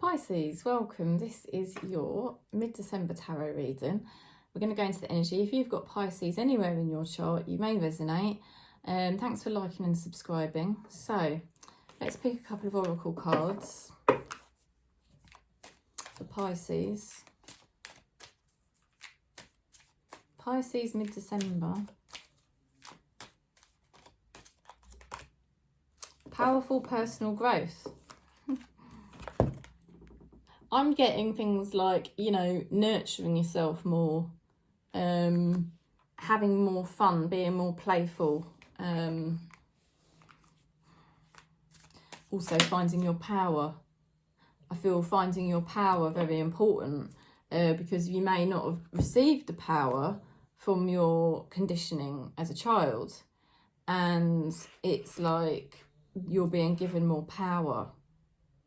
Pisces, welcome. This is your mid-December tarot reading. We're going to go into the energy. If you've got Pisces anywhere in your chart, you may resonate. Thanks for liking and subscribing. So let's pick a couple of oracle cards for Pisces. Pisces mid-December. Powerful personal growth. I'm getting things like, nurturing yourself more, having more fun, being more playful, also finding your power. I feel finding your power very important because you may not have received the power from your conditioning as a child, and it's like you're being given more power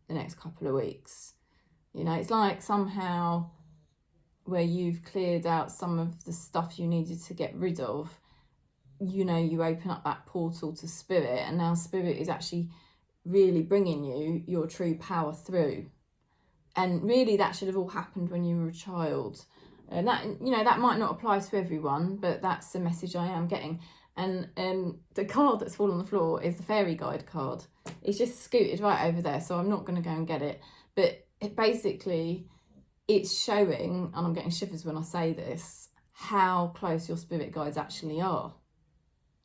the next couple of weeks. It's like somehow where you've cleared out some of the stuff you needed to get rid of, you open up that portal to spirit, and now spirit is actually really bringing you your true power through. And really that should have all happened when you were a child. And that might not apply to everyone, but that's the message I am getting. And the card that's fallen on the floor is the fairy guide card. It's just scooted right over there, so I'm not going to go and get it. But it's showing, and I'm getting shivers when I say this, how close your spirit guides actually are.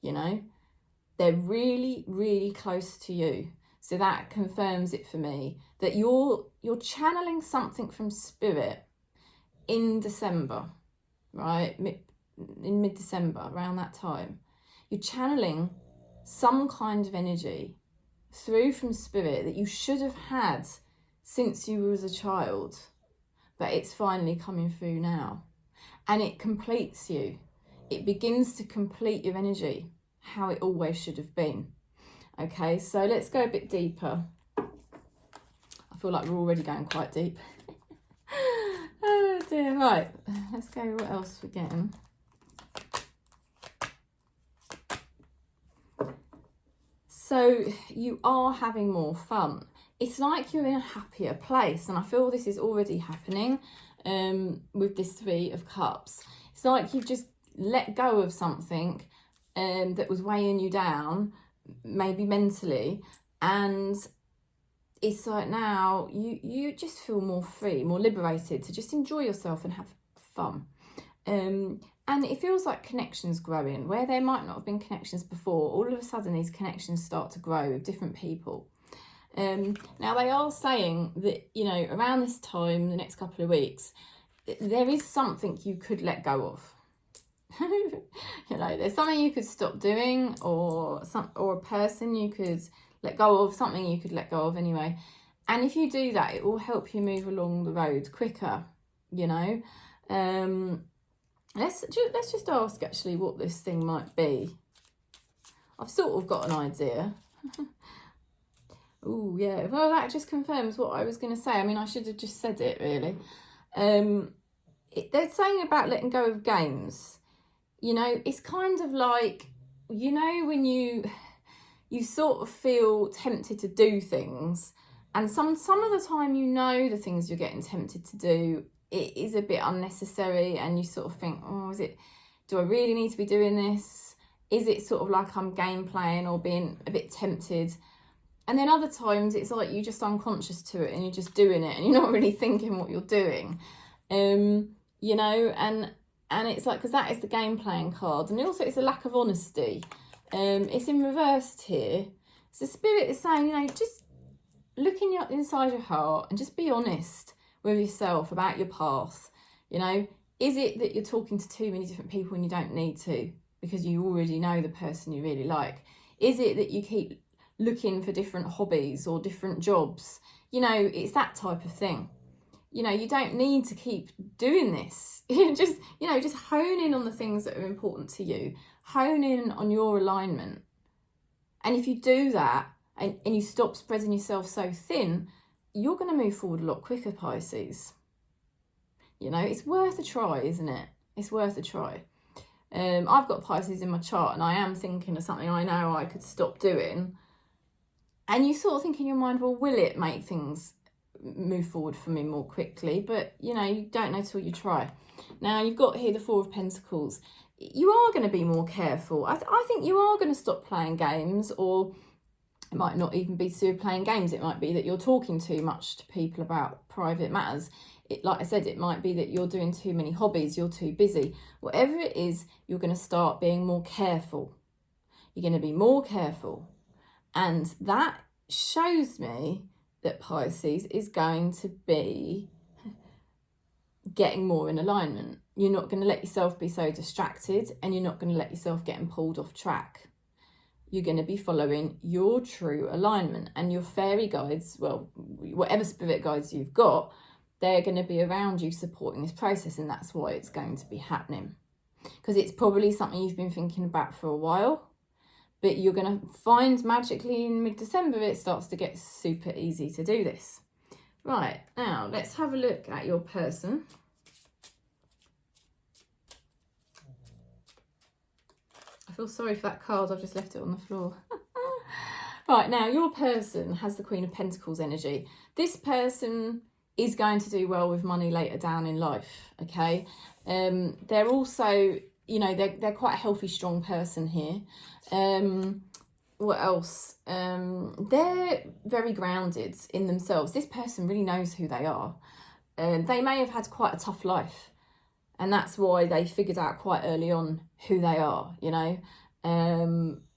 They're really, really close to you. So that confirms it for me that you're channeling something from spirit in December, right? In mid-December, around that time. You're channeling some kind of energy through from spirit that you should have had since you were as a child, but it's finally coming through now. And it completes you. It begins to complete your energy, how it always should have been. Okay, so let's go a bit deeper. I feel like we're already going quite deep. Oh dear, right, let's go what else we're getting. So you are having more fun. It's like you're in a happier place, and I feel this is already happening with this Three of Cups. It's like you've just let go of something that was weighing you down, maybe mentally, and it's like now you just feel more free, more liberated to just enjoy yourself and have fun. And it feels like connections growing where there might not have been connections before. All of a sudden these connections start to grow with different people. Now they are saying that, around this time, the next couple of weeks, there is something you could let go of. There's something you could stop doing, or a person you could let go of, something you could let go of anyway. And if you do that, it will help you move along the road quicker, Let's just ask actually what this thing might be. I've sort of got an idea. Oh yeah, well that just confirms what I was going to say. I mean, I should have just said it really. They're saying about letting go of games. It's kind of like, when you sort of feel tempted to do things, and some of the time the things you're getting tempted to do, it is a bit unnecessary, and you sort of think, do I really need to be doing this? Is it sort of like I'm game playing or being a bit tempted? And then other times it's like you're just unconscious to it and you're just doing it and you're not really thinking what you're doing. And it's like, because that is the game playing card. And also it's a lack of honesty. It's in reversed here. So spirit is saying, just look inside your heart and just be honest with yourself about your path. Is it that you're talking to too many different people and you don't need to because you already know the person you really like? Is it that you keep looking for different hobbies or different jobs? It's that type of thing. You don't need to keep doing this. just hone in on the things that are important to you. Hone in on your alignment. And if you do that and you stop spreading yourself so thin, you're going to move forward a lot quicker, Pisces. It's worth a try, isn't it? It's worth a try. I've got Pisces in my chart and I am thinking of something I know I could stop doing. And you sort of think in your mind, well, will it make things move forward for me more quickly. But, you know, you don't know till you try. Now, you've got here the Four of Pentacles. You are going to be more careful. I think you are going to stop playing games, or it might not even be to do with playing games. It might be that you're talking too much to people about private matters. Like I said, it might be that you're doing too many hobbies, you're too busy. Whatever it is, you're going to start being more careful. You're going to be more careful. And that shows me that Pisces is going to be getting more in alignment. You're not going to let yourself be so distracted, and you're not going to let yourself get pulled off track. You're going to be following your true alignment, and your fairy guides, well, whatever spirit guides you've got, they're going to be around you supporting this process, and that's why it's going to be happening. Because it's probably something you've been thinking about for a while, but you're going to find magically in mid-December it starts to get super easy to do this. Right, now let's have a look at your person. I feel sorry for that card, I've just left it on the floor. Right, now your person has the Queen of Pentacles energy. This person is going to do well with money later down in life, okay? They're also, you know, they're quite a healthy, strong person here. What else? They're very grounded in themselves. This person really knows who they are. They may have had quite a tough life, and that's why they figured out quite early on who they are, you know,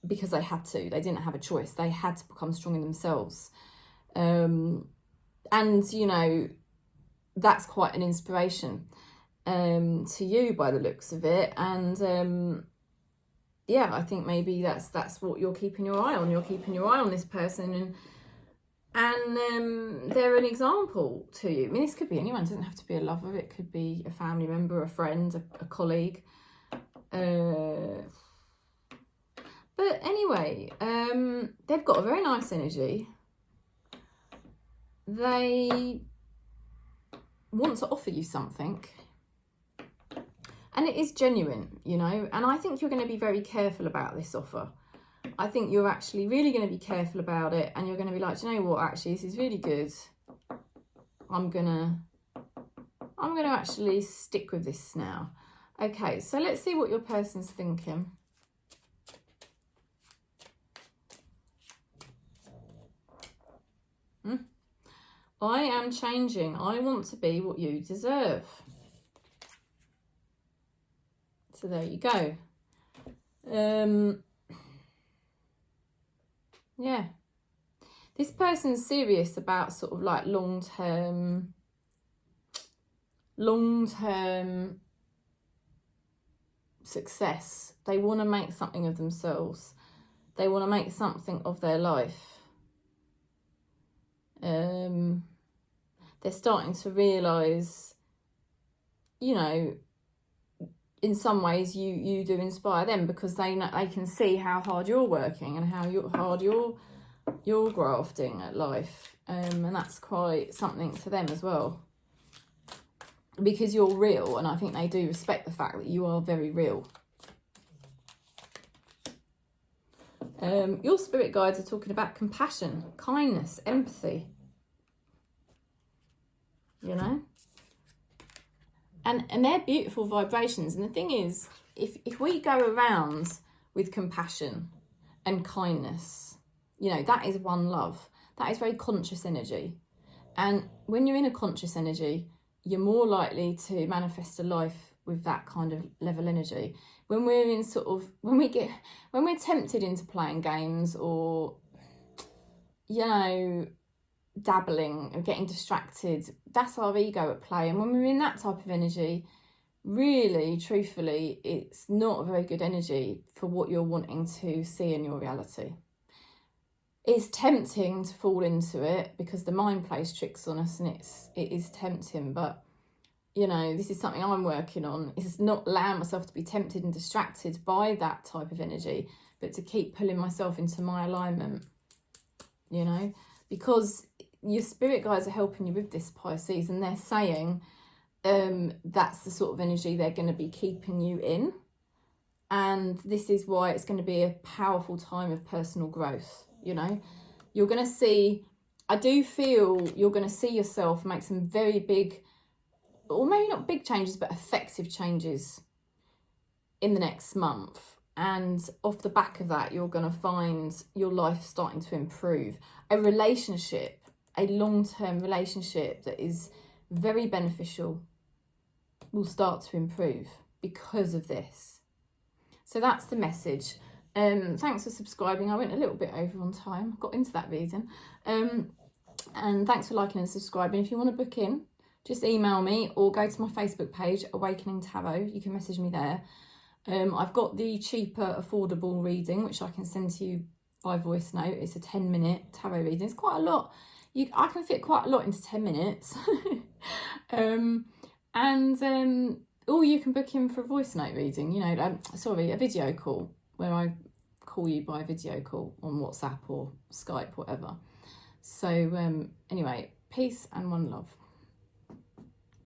because they had to. They didn't have a choice. They had to become strong in themselves. And, you know, that's quite an inspiration to you by the looks of it. And, yeah, I think maybe that's what you're keeping your eye on. You're keeping your eye on this person, and they're an example to you. I mean, this could be anyone. It doesn't have to be a lover. It could be a family member, a friend, a colleague. But anyway, they've got a very nice energy. They want to offer you something, and it is genuine, you know, and I think you're going to be very careful about this offer. I think you're actually really going to be careful about it, and you're going to be like, do you know what, actually this is really good. I'm gonna actually stick with this now. Okay, so let's see what your person's thinking. I am changing. I want to be what you deserve. So there you go. Yeah. This person's serious about sort of like long-term success. They want to make something of themselves. They want to make something of their life. They're starting to realise, you know, in some ways you do inspire them, because they can see how hard you're working and how hard you're grafting at life, and that's quite something to them as well, because you're real, and I think they do respect the fact that you are very real. Your spirit guides are talking about compassion, kindness, empathy, you know, and they're beautiful vibrations. And the thing is, if we go around with compassion and kindness, you know, that is one love. That is very conscious energy. And when you're in a conscious energy, you're more likely to manifest a life with that kind of level energy. When we're in sort of, when we're tempted into playing games, or, you know, dabbling or getting distracted, that's our ego at play. And when we're in that type of energy, really, truthfully, it's not a very good energy for what you're wanting to see in your reality. It's tempting to fall into it because the mind plays tricks on us, and it is tempting, but you know, this is something I'm working on, is not allowing myself to be tempted and distracted by that type of energy, but to keep pulling myself into my alignment, you know, because your spirit guides are helping you with this, Pisces, and they're saying that's the sort of energy they're going to be keeping you in. And this is why it's going to be a powerful time of personal growth, you know. You're going to see I do feel you're going to see yourself make some very big, or maybe not big changes, but effective changes in the next month. And off the back of that, you're going to find your life starting to improve. A relationship, a long-term relationship that is very beneficial, will start to improve because of this. So that's the message. Thanks for subscribing. I went a little bit over on time. Got into that reading. And thanks for liking and subscribing. If you want to book in, just email me or go to my Facebook page, Awakening Tarot. You can message me there. I've got the cheaper, affordable reading, which I can send to you by voice note. It's a 10-minute tarot reading. It's quite a lot. I can fit quite a lot into 10 minutes. Or you can book in for a voice note reading, you know, a video call, where I call you by video call on WhatsApp or Skype, whatever. So anyway, peace and one love.